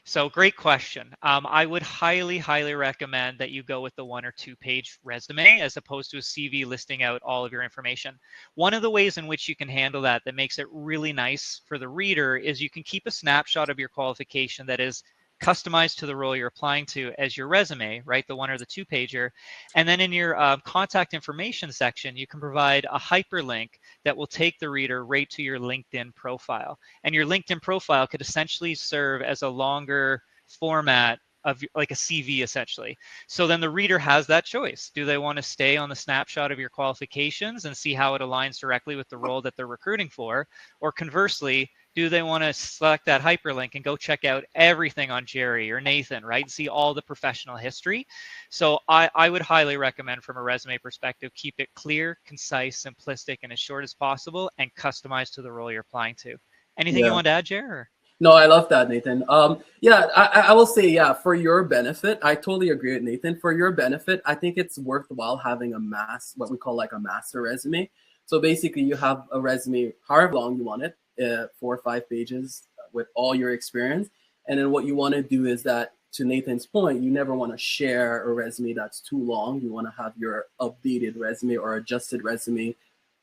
So great question. I would highly, highly recommend that you go with the 1 or 2 page resume as opposed to a CV listing out all of your information. One of the ways in which you can handle that makes it really nice for the reader is you can keep a snapshot of your qualification that is customized to the role you're applying to as your resume, right? The 1 or the 2 pager. And then in your contact information section, you can provide a hyperlink that will take the reader right to your LinkedIn profile. And your LinkedIn profile could essentially serve as a longer format of like a CV essentially. So then the reader has that choice. Do they want to stay on the snapshot of your qualifications and see how it aligns directly with the role that they're recruiting for? Or conversely, do they want to select that hyperlink and go check out everything on Jerry or Nathan, right? See all the professional history. So I would highly recommend from a resume perspective, keep it clear, concise, simplistic, and as short as possible and customized to the role you're applying to. Anything you want to add, Jerry? No, I love that, Nathan. Yeah, I will say, yeah, for your benefit, I totally agree with Nathan. For your benefit, I think it's worthwhile having what we call like a master resume. So basically you have a resume, however long you want it, 4 or 5 pages with all your experience. And then what you want to do is that, to Nathan's point, you never want to share a resume that's too long. You want to have your updated resume or adjusted resume,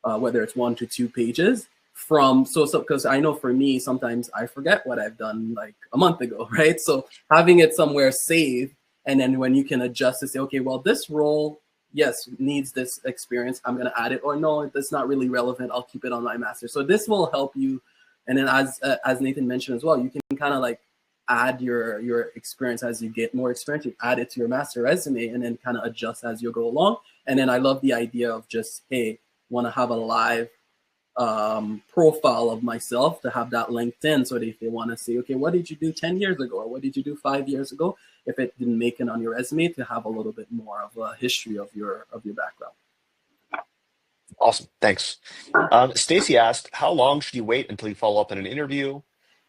whether it's 1 to 2 pages. Because I know for me, sometimes I forget what I've done like a month ago, right? So having it somewhere saved, and then when you can adjust to say, okay, well, this role, yes, needs this experience, I'm going to add it, or no, that's not really relevant, I'll keep it on my master. So this will help you. And then as Nathan mentioned as well, you can kind of like add your experience as you get more experience, you add it to your master resume and then kind of adjust as you go along. And then I love the idea of just, hey, want to have a live profile of myself, to have that LinkedIn, so that if they want to say, okay, what did you do 10 years ago, or what did you do 5 years ago, if it didn't make it on your resume, to have a little bit more of a history of your background. Awesome, thanks. Stacy asked, how long should you wait until you follow up in an interview,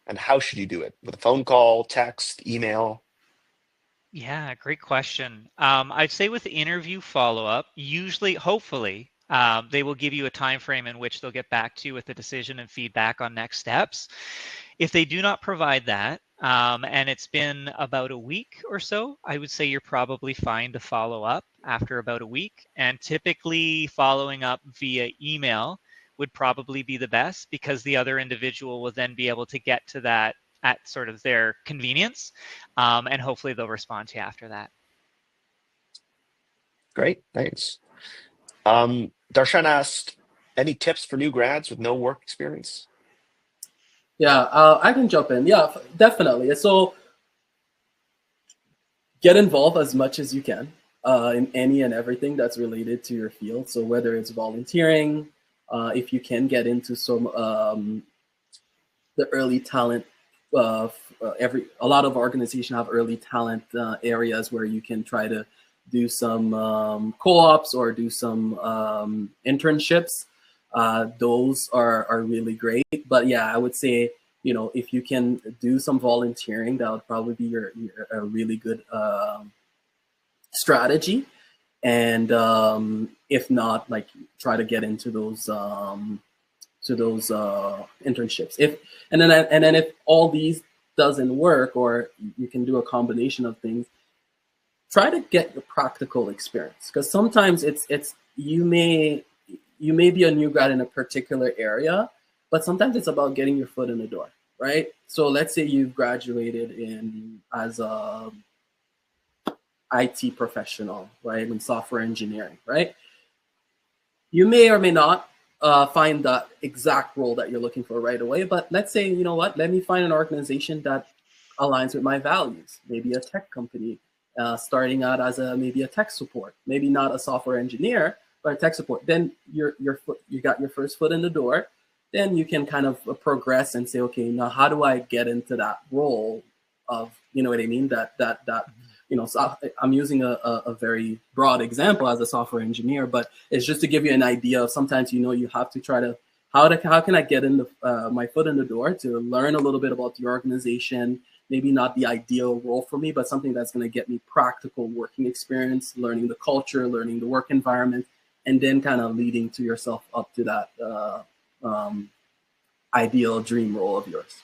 and how should you do it? With a phone call, text, email? Yeah, great question. I'd say with the interview follow-up, usually, hopefully, they will give you a time frame in which they'll get back to you with a decision and feedback on next steps. If they do not provide that, and it's been about a week or so, I would say you're probably fine to follow up after about a week. And typically following up via email would probably be the best, because the other individual will then be able to get to that at sort of their convenience, and hopefully they'll respond to you after that. Great, thanks. Darshan asked, any tips for new grads with no work experience? Yeah, I can jump in. Yeah, definitely. So get involved as much as you can in any and everything that's related to your field. So whether it's volunteering, if you can get into some the early talent, a lot of organizations have early talent areas where you can try to do some co-ops or do some internships. Those are really great. But yeah, I would say, if you can do some volunteering, that would probably be a really good strategy. And if not, like, try to get into those internships. And then if all these doesn't work, or you can do a combination of things, try to get the practical experience, because sometimes you may be a new grad in a particular area, but sometimes it's about getting your foot in the door, right? So let's say you've graduated as a IT professional, right, in software engineering, right? You may or may not find that exact role that you're looking for right away, but let's say, you know what, let me find an organization that aligns with my values, maybe a tech company, starting out as maybe a tech support, maybe not a software engineer, but a tech support. Then you got your first foot in the door. then you can kind of progress and say, okay, now how do I get into that role of, you know what I mean? That you know, so I'm using a very broad example as a software engineer, but it's just to give you an idea of sometimes, you know, you have to try to, how can I get in my foot in the door to learn a little bit about the organization, maybe not the ideal role for me, but something that's going to get me practical working experience, learning the culture, learning the work environment, and then kind of leading to yourself up to that ideal dream role of yours.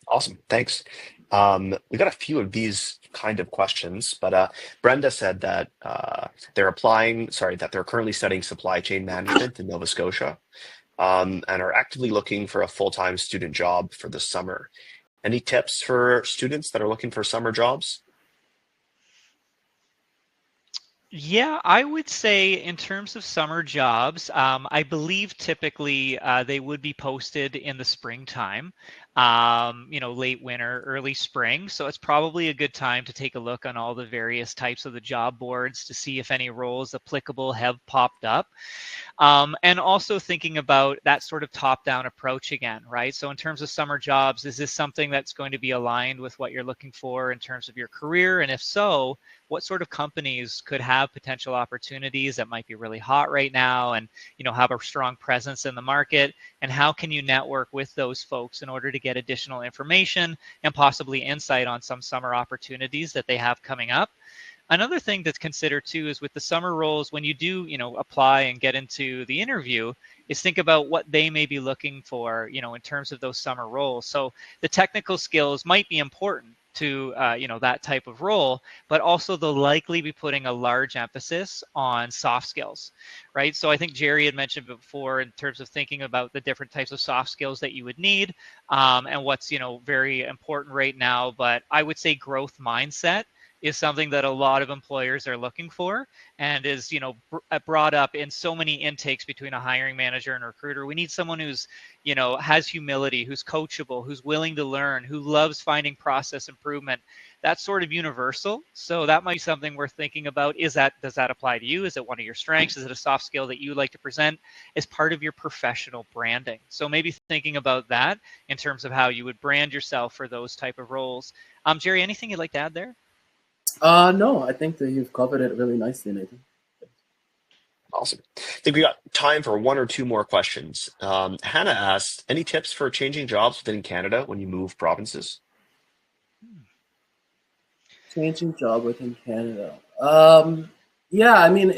Awesome. Thanks. We got a few of these kind of questions, but Brenda said that they're currently studying supply chain management in Nova Scotia, and are actively looking for a full-time student job for the summer. Any tips for students that are looking for summer jobs? Yeah, I would say in terms of summer jobs, I believe typically they would be posted in the springtime, you know, late winter, early spring. So it's probably a good time to take a look on all the various types of the job boards to see if any roles applicable have popped up. And also thinking about that sort of top-down approach again, right? So in terms of summer jobs, is this something that's going to be aligned with what you're looking for in terms of your career? And if so, what sort of companies could have potential opportunities that might be really hot right now and, you know, have a strong presence in the market? And how can you network with those folks in order to get additional information and possibly insight on some summer opportunities that they have coming up? Another thing to consider too is with the summer roles, when you do, you know, apply and get into the interview, is think about what they may be looking for, you know, in terms of those summer roles. So the technical skills might be important to, you know, that type of role, but also they'll likely be putting a large emphasis on soft skills, right? So I think Jerry had mentioned before in terms of thinking about the different types of soft skills that you would need, and what's, you know, very important right now. But I would say growth mindset is something that a lot of employers are looking for and is, you know, brought up in so many intakes between a hiring manager and a recruiter. We need someone who's, you know, has humility, who's coachable, who's willing to learn, who loves finding process improvement. That's sort of universal. So that might be something we're thinking about. Does that apply to you? Is it one of your strengths? Is it a soft skill that you like to present as part of your professional branding? So maybe thinking about that in terms of how you would brand yourself for those type of roles. Jerry, anything you'd like to add there? No, I think that you've covered it really nicely, Nathan. Awesome. I think we got time for one or two more questions. Hannah asked, any tips for changing jobs within Canada when you move provinces? Changing job within Canada. Yeah, I mean,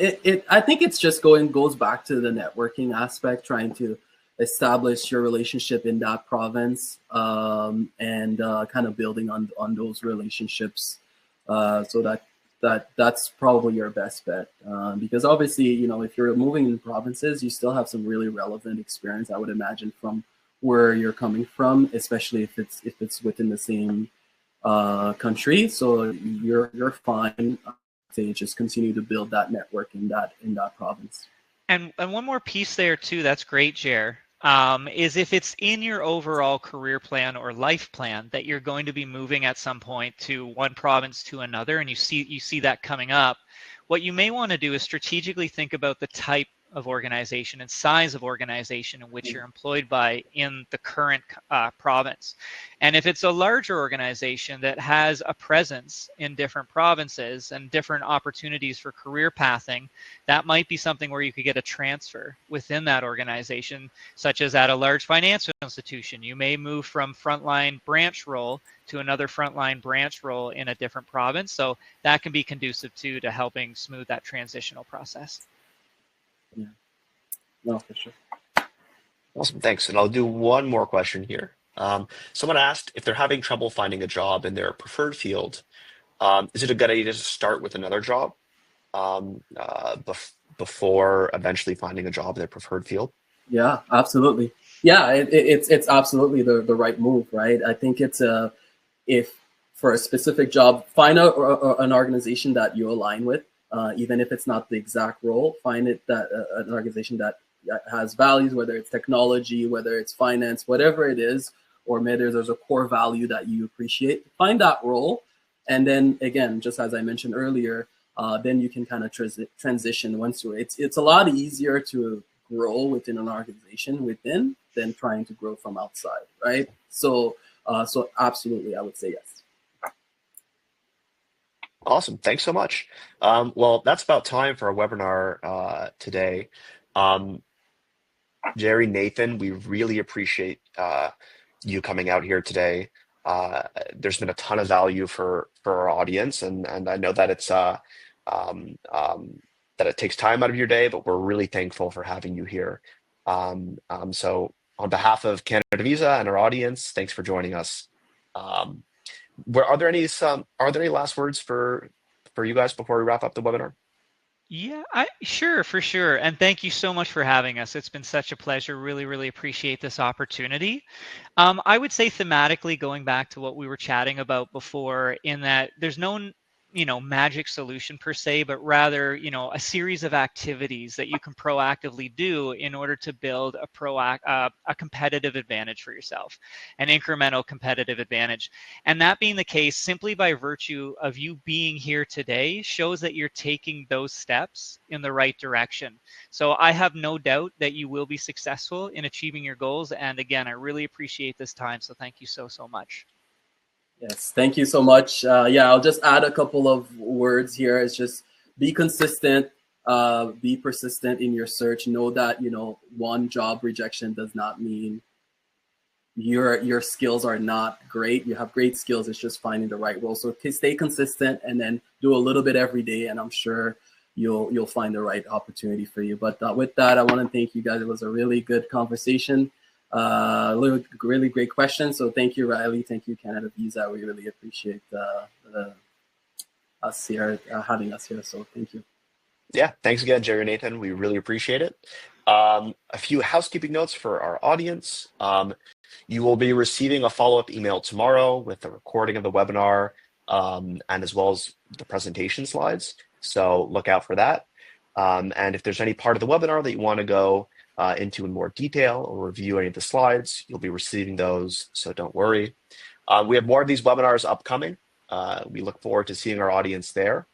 I think it's just goes back to the networking aspect, trying to establish your relationship in that province, and kind of building on those relationships. So that's probably your best bet, because obviously, you know, if you're moving in provinces, you still have some really relevant experience, I would imagine, from where you're coming from, especially if it's within the same country. So you're fine. Say just continue to build that network in that province. And one more piece there too. That's great, Jer. Is if it's in your overall career plan or life plan that you're going to be moving at some point to one province to another, and you see that coming up, what you may want to do is strategically think about the type of organization and size of organization in which you're employed by in the current province. And if it's a larger organization that has a presence in different provinces and different opportunities for career pathing, that might be something where you could get a transfer within that organization, such as at a large financial institution. You may move from frontline branch role to another frontline branch role in a different province. So that can be conducive too to helping smooth that transitional process. Yeah, no, for sure. Awesome, thanks. And I'll do one more question here. Someone asked if they're having trouble finding a job in their preferred field, is it a good idea to start with another job before eventually finding a job in their preferred field? Yeah, absolutely. Yeah, it's absolutely the right move, right? I think it's if for a specific job, find out an organization that you align with. Even if it's not the exact role, find it that an organization that has values, whether it's technology, whether it's finance, whatever it is, or maybe there's a core value that you appreciate. Find that role, and then again, just as I mentioned earlier, then you can kind of transition once you're. It's a lot easier to grow within an organization within than trying to grow from outside, right? So absolutely, I would say yes. Awesome. Thanks so much. Well, that's about time for our webinar today. Jerry, Nathan, we really appreciate you coming out here today. There's been a ton of value for our audience, and I know that it's that it takes time out of your day, but we're really thankful for having you here. So on behalf of CanadaVisa and our audience, thanks for joining us. Are there any last words for you guys before we wrap up the webinar? Yeah, sure, for sure. And thank you so much for having us. It's been such a pleasure. Really, really appreciate this opportunity. I would say thematically, going back to what we were chatting about before, in that there's no magic solution per se, but rather, a series of activities that you can proactively do in order to build a competitive advantage for yourself, an incremental competitive advantage. And that being the case, simply by virtue of you being here today shows that you're taking those steps in the right direction. So I have no doubt that you will be successful in achieving your goals. And again, I really appreciate this time. So thank you so much. Yes, thank you so much. Yeah, I'll just add a couple of words here. It's just be consistent, be persistent in your search. Know that, one job rejection does not mean your skills are not great. You have great skills. It's just finding the right role. So stay consistent and then do a little bit every day, and I'm sure you'll find the right opportunity for you. But with that, I want to thank you guys. It was a really good conversation. Really great question. So thank you, Riley. Thank you, CanadaVisa. We really appreciate us here, having us here. So thank you. Yeah, thanks again, Jerry and Nathan. We really appreciate it. A few housekeeping notes for our audience. You will be receiving a follow-up email tomorrow with the recording of the webinar and as well as the presentation slides. So look out for that. And if there's any part of the webinar that you want to go into in more detail or review any of the slides, you'll be receiving those, so don't worry. We have more of these webinars upcoming. We look forward to seeing our audience there,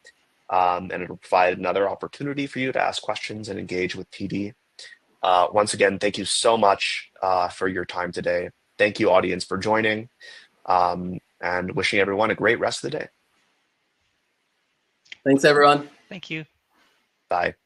and it'll provide another opportunity for you to ask questions and engage with TD. Once again, thank you so much for your time today. Thank you, audience, for joining, and wishing everyone a great rest of the day. Thanks, everyone. Thank you. Bye.